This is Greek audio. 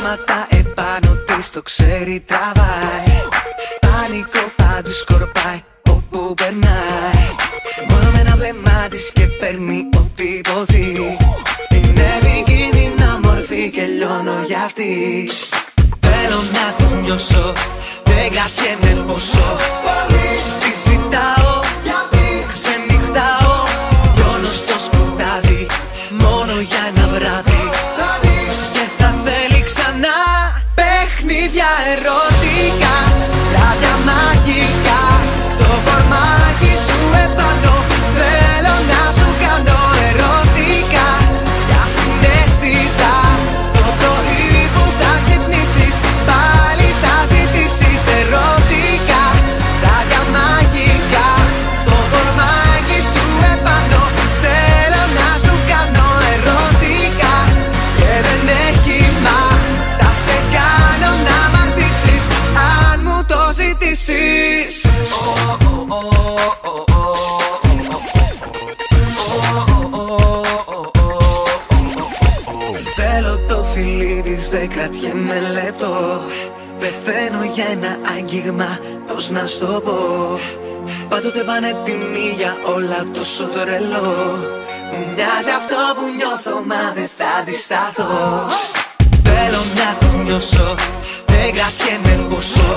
ψέματα επάνω της το ξέρει τραβάει. Πανικό πάντου σκορπάει όπου περνάει. Μόνο με ένα βλέμμα της και παίρνει ό,τι υποθεί. Είναι επικίνδυνα μορφή και λιώνω για αυτή. Θέλω να το νιώσω, δεν κρατιέμαι πόσο πολύ τη ζητάω. Ξενυχτάω, λιώνω στο σκοτάδι μόνο για ένα βράδυ. Και θα θέλει ξανά παιχνίδια ερωτικά, βράδια μαγικά. Στο κορμάκι σου επάνω θέλω να σου κάνω ερωτικά. Για συναίσθητα το πρωί που θα ξυπνήσεις πάλι θα ζητήσεις ερωτικά. Βράδια μαγικά. Στο κορμάκι σου επάνω θέλω να σου κάνω ερωτικά. Και δεν έχει μα, θα σε κάνω να μ' αρτήσεις αν μου το ζητήσεις. Θέλω το φιλί της, δεν κρατιέμαι λεπτό. Πεθαίνω για ένα άγγιγμα, πώς να στο πω. Πάντοτε πανέτοιμη για όλα, τόσο τρελό. Μου μοιάζει αυτό που νιώθω, μα δεν θα αντισταθώ. Θέλω να το νιώσω, δεν κρατιέμαι πόσο